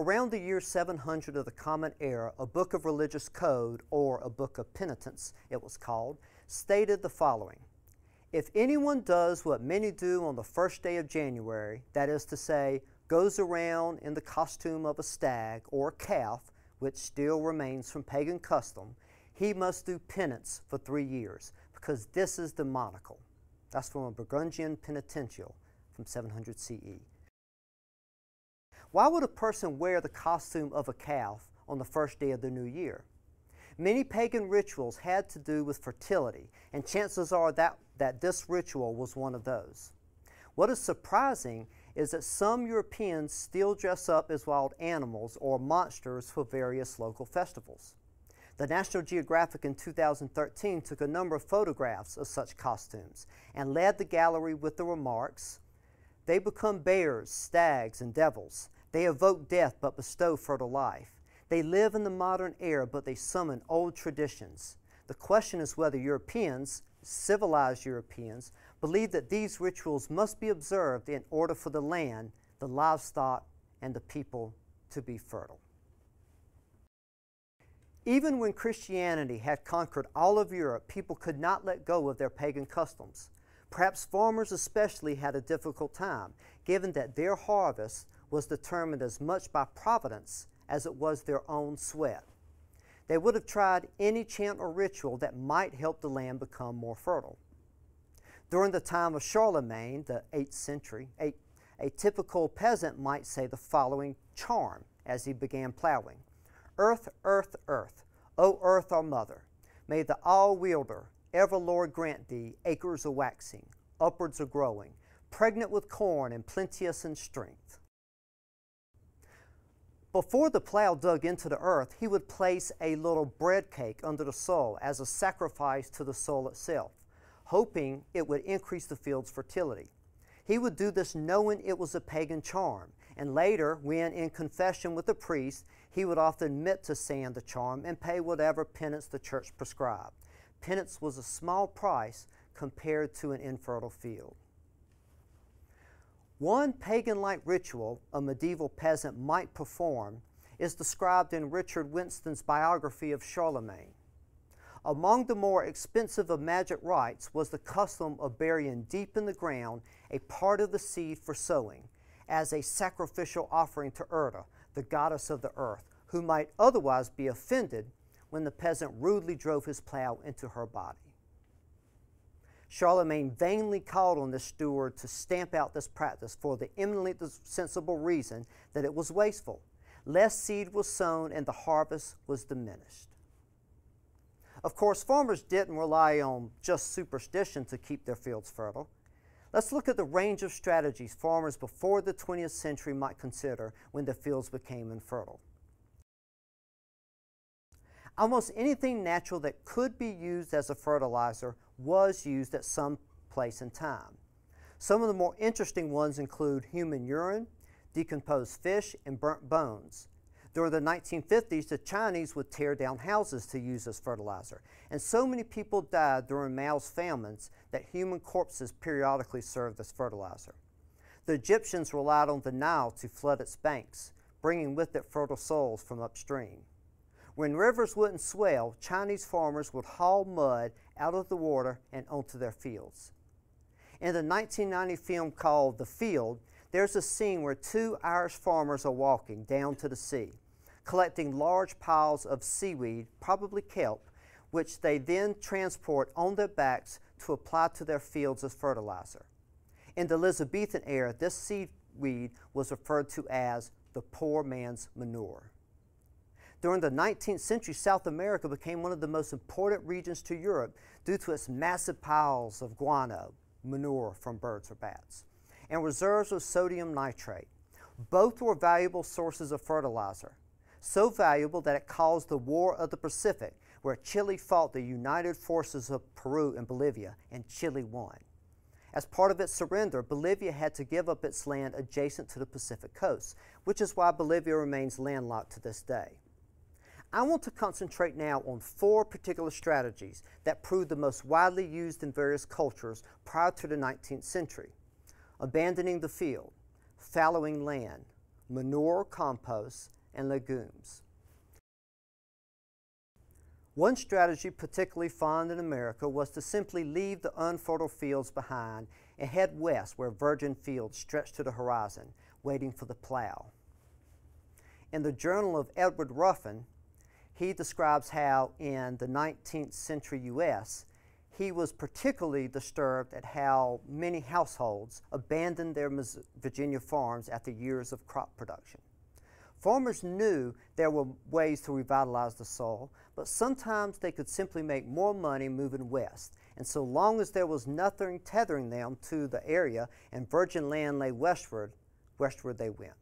Around the year 700 of the Common Era, a book of religious code, or a book of penitence it was called, stated the following: if anyone does what many do on the first day of January, that is to say, goes around in the costume of a stag or a calf, which still remains from pagan custom, he must do penance for 3 years, because this is demonical. That's from a Burgundian penitential from 700 CE. Why would a person wear the costume of a calf on the first day of the new year? Many pagan rituals had to do with fertility, and chances are that this ritual was one of those. What is surprising is that some Europeans still dress up as wild animals or monsters for various local festivals. The National Geographic in 2013 took a number of photographs of such costumes and led the gallery with the remarks, "They become bears, stags, and devils. They evoke death but bestow fertile life. They live in the modern era but they summon old traditions. The question is whether Europeans, civilized Europeans, believe that these rituals must be observed in order for the land, the livestock, and the people to be fertile." Even when Christianity had conquered all of Europe, people could not let go of their pagan customs. Perhaps farmers especially had a difficult time, given that their harvest was determined as much by providence as it was their own sweat. They would have tried any chant or ritual that might help the land become more fertile. During the time of Charlemagne, the 8th century, a typical peasant might say the following charm as he began plowing: "Earth, earth, earth, O earth our mother, may the all-wielder ever Lord grant thee acres a-waxing, upwards a-growing, pregnant with corn and plenteous in strength." Before the plow dug into the earth, he would place a little bread cake under the soil as a sacrifice to the soil itself, hoping it would increase the field's fertility. He would do this knowing it was a pagan charm, and later, when in confession with the priest, he would often admit to saying the charm and pay whatever penance the church prescribed. Penance was a small price compared to an infertile field. One pagan-like ritual a medieval peasant might perform is described in Richard Winston's biography of Charlemagne. Among the more expensive of magic rites was the custom of burying deep in the ground a part of the seed for sowing, as a sacrificial offering to Erda, the goddess of the earth, who might otherwise be offended when the peasant rudely drove his plow into her body. Charlemagne vainly called on this steward to stamp out this practice for the eminently sensible reason that it was wasteful. Less seed was sown and the harvest was diminished. Of course, farmers didn't rely on just superstition to keep their fields fertile. Let's look at the range of strategies farmers before the 20th century might consider when their fields became infertile. Almost anything natural that could be used as a fertilizer was used at some place and time. Some of the more interesting ones include human urine, decomposed fish, and burnt bones. During the 1950s, the Chinese would tear down houses to use as fertilizer, and so many people died during Mao's famines that human corpses periodically served as fertilizer. The Egyptians relied on the Nile to flood its banks, bringing with it fertile soils from upstream. When rivers wouldn't swell, Chinese farmers would haul mud out of the water and onto their fields. In the 1990 film called The Field, there's a scene where two Irish farmers are walking down to the sea, collecting large piles of seaweed, probably kelp, which they then transport on their backs to apply to their fields as fertilizer. In the Elizabethan era, this seaweed was referred to as the poor man's manure. During the 19th century, South America became one of the most important regions to Europe due to its massive piles of guano, manure from birds or bats, and reserves of sodium nitrate. Both were valuable sources of fertilizer, so valuable that it caused the War of the Pacific, where Chile fought the united forces of Peru and Bolivia, and Chile won. As part of its surrender, Bolivia had to give up its land adjacent to the Pacific coast, which is why Bolivia remains landlocked to this day. I want to concentrate now on 4 particular strategies that proved the most widely used in various cultures prior to the 19th century: abandoning the field, fallowing land, manure, compost, and legumes. One strategy particularly fond in America was to simply leave the unfertile fields behind and head west where virgin fields stretched to the horizon, waiting for the plow. In the Journal of Edward Ruffin, he describes how in the 19th century U.S., he was particularly disturbed at how many households abandoned their Virginia farms after years of crop production. Farmers knew there were ways to revitalize the soil, but sometimes they could simply make more money moving west. And so long as there was nothing tethering them to the area and virgin land lay westward they went.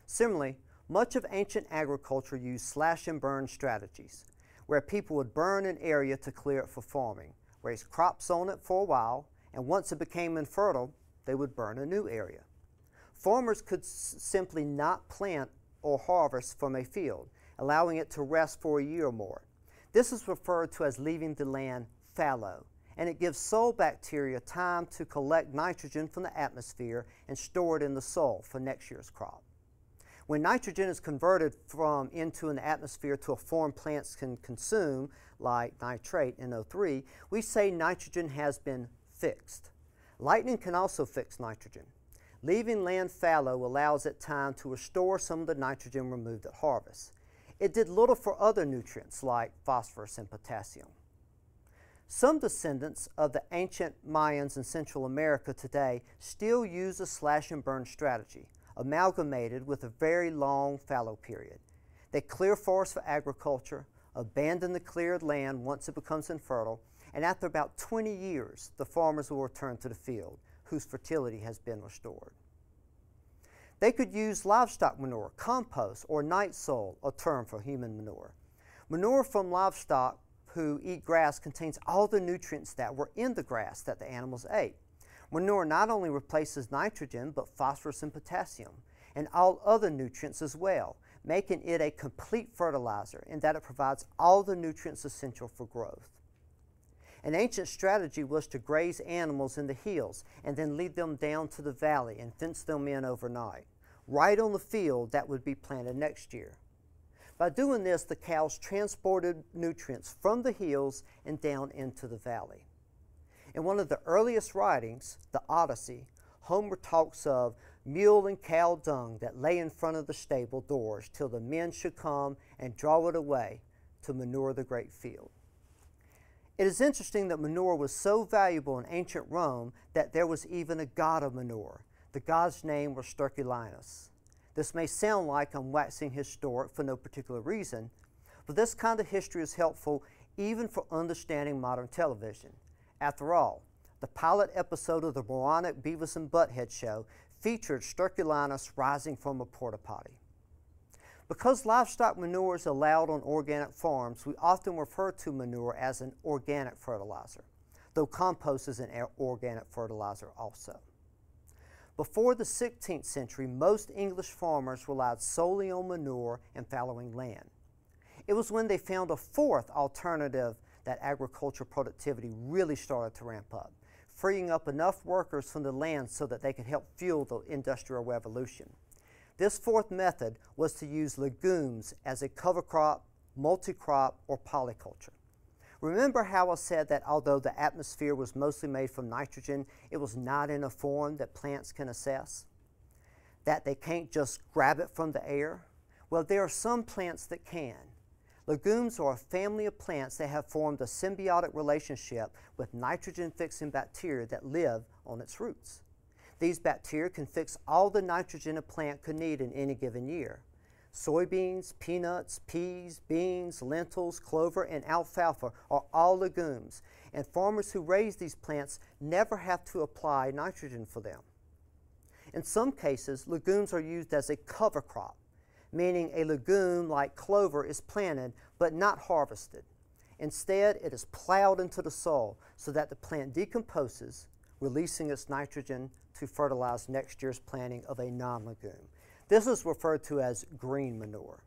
Similarly, much of ancient agriculture used slash and burn strategies, where people would burn an area to clear it for farming, raise crops on it for a while, and once it became infertile, they would burn a new area. Farmers could simply not plant or harvest from a field, allowing it to rest for a year or more. This is referred to as leaving the land fallow, and it gives soil bacteria time to collect nitrogen from the atmosphere and store it in the soil for next year's crop. When nitrogen is converted into an atmosphere to a form plants can consume, like nitrate, NO3, we say nitrogen has been fixed. Lightning can also fix nitrogen. Leaving land fallow allows it time to restore some of the nitrogen removed at harvest. It did little for other nutrients like phosphorus and potassium. Some descendants of the ancient Mayans in Central America today still use a slash and burn strategy, amalgamated with a very long fallow period. They clear forests for agriculture, abandon the cleared land once it becomes infertile, and after about 20 years, the farmers will return to the field, whose fertility has been restored. They could use livestock manure, compost, or night soil, a term for human manure. Manure from livestock who eat grass contains all the nutrients that were in the grass that the animals ate. Manure not only replaces nitrogen, but phosphorus and potassium, and all other nutrients as well, making it a complete fertilizer in that it provides all the nutrients essential for growth. An ancient strategy was to graze animals in the hills and then lead them down to the valley and fence them in overnight, right on the field that would be planted next year. By doing this, the cows transported nutrients from the hills and down into the valley. In one of the earliest writings, the Odyssey, Homer talks of mule and cow dung that lay in front of the stable doors till the men should come and draw it away to manure the great field. It is interesting that manure was so valuable in ancient Rome that there was even a god of manure. The god's name was Sterculinus. This may sound like I'm waxing historic for no particular reason, but this kind of history is helpful even for understanding modern television. After all, the pilot episode of the moronic Beavis and Butthead show featured Sterculinus rising from a porta potty. Because livestock manure is allowed on organic farms, we often refer to manure as an organic fertilizer, though compost is an organic fertilizer also. Before the 16th century, most English farmers relied solely on manure and fallowing land. It was when they found a fourth alternative that agricultural productivity really started to ramp up, freeing up enough workers from the land so that they could help fuel the Industrial Revolution. This fourth method was to use legumes as a cover crop, multi-crop, or polyculture. Remember how I said that although the atmosphere was mostly made from nitrogen, it was not in a form that plants can assess? That they can't just grab it from the air? Well, there are some plants that can. Legumes are a family of plants that have formed a symbiotic relationship with nitrogen-fixing bacteria that live on its roots. These bacteria can fix all the nitrogen a plant could need in any given year. Soybeans, peanuts, peas, beans, lentils, clover, and alfalfa are all legumes, and farmers who raise these plants never have to apply nitrogen for them. In some cases, legumes are used as a cover crop, meaning a legume like clover is planted but not harvested. Instead, it is plowed into the soil so that the plant decomposes, releasing its nitrogen to fertilize next year's planting of a non-legume. This is referred to as green manure.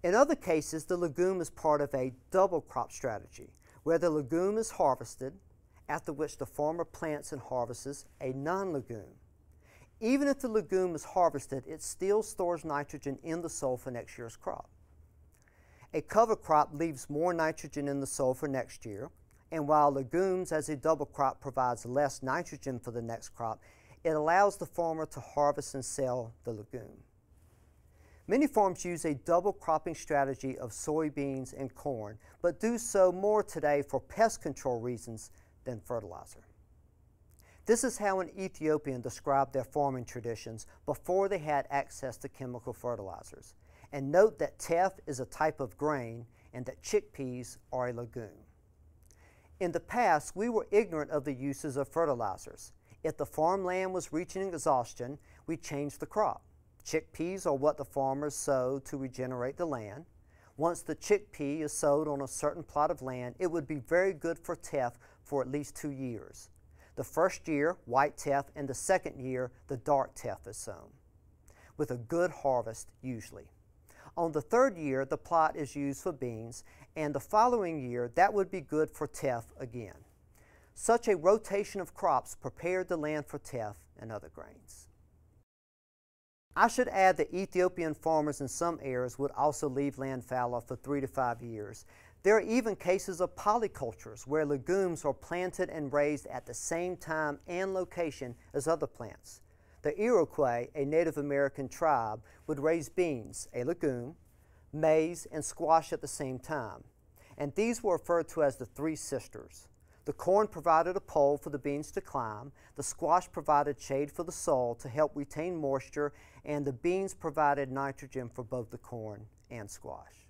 In other cases, the legume is part of a double crop strategy, where the legume is harvested, after which the farmer plants and harvests a non-legume. Even if the legume is harvested, it still stores nitrogen in the soil for next year's crop. A cover crop leaves more nitrogen in the soil for next year, and while legumes as a double crop provides less nitrogen for the next crop, it allows the farmer to harvest and sell the legume. Many farms use a double cropping strategy of soybeans and corn, but do so more today for pest control reasons than fertilizer. This is how an Ethiopian described their farming traditions before they had access to chemical fertilizers. And note that teff is a type of grain and that chickpeas are a legume. In the past, we were ignorant of the uses of fertilizers. If the farmland was reaching exhaustion, we changed the crop. Chickpeas are what the farmers sow to regenerate the land. Once the chickpea is sowed on a certain plot of land, it would be very good for teff for at least 2 years. The first year, white teff, and the second year, the dark teff is sown, with a good harvest usually. On the third year, the plot is used for beans, and the following year, that would be good for teff again. Such a rotation of crops prepared the land for teff and other grains. I should add that Ethiopian farmers in some areas would also leave land fallow for 3 to 5 years. There are even cases of polycultures where legumes are planted and raised at the same time and location as other plants. The Iroquois, a Native American tribe, would raise beans, a legume, maize, and squash at the same time. And these were referred to as the Three Sisters. The corn provided a pole for the beans to climb, the squash provided shade for the soil to help retain moisture, and the beans provided nitrogen for both the corn and squash.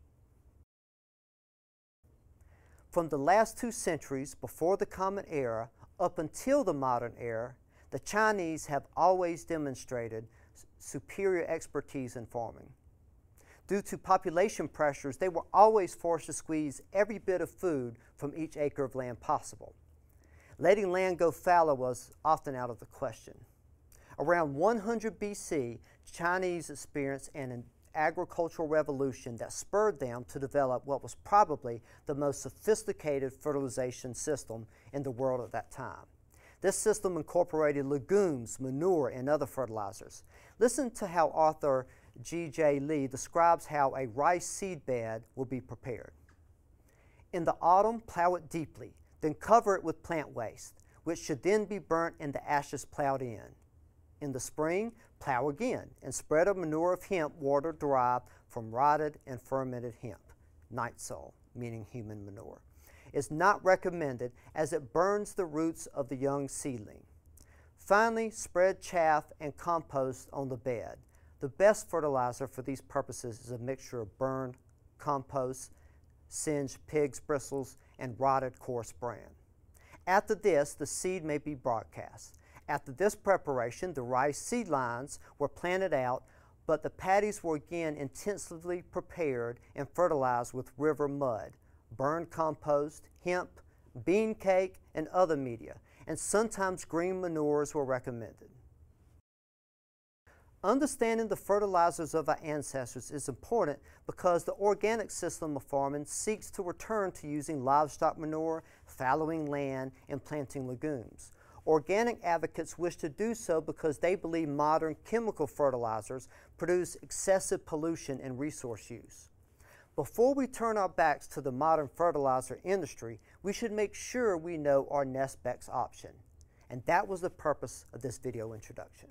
From the last 2 centuries before the Common Era up until the modern era, the Chinese have always demonstrated superior expertise in farming. Due to population pressures, they were always forced to squeeze every bit of food from each acre of land possible. Letting land go fallow was often out of the question. Around 100 BC, Chinese experienced an agricultural revolution that spurred them to develop what was probably the most sophisticated fertilization system in the world at that time. This system incorporated legumes, manure, and other fertilizers. Listen to how author G.J. Lee describes how a rice seed bed will be prepared. In the autumn, plow it deeply, then cover it with plant waste, which should then be burnt and the ashes plowed in. In the spring, plow again and spread a manure of hemp water derived from rotted and fermented hemp, night soil, meaning human manure. Is not recommended as it burns the roots of the young seedling. Finally, spread chaff and compost on the bed. The best fertilizer for these purposes is a mixture of burned compost, singed pig's bristles, and rotted coarse bran. After this, the seed may be broadcast. After this preparation, the rice seed lines were planted out, but the paddies were again intensively prepared and fertilized with river mud, burned compost, hemp, bean cake, and other media, and sometimes green manures were recommended. Understanding the fertilizers of our ancestors is important because the organic system of farming seeks to return to using livestock manure, fallowing land, and planting legumes. Organic advocates wish to do so because they believe modern chemical fertilizers produce excessive pollution and resource use. Before we turn our backs to the modern fertilizer industry, we should make sure we know our next best option. And that was the purpose of this video introduction.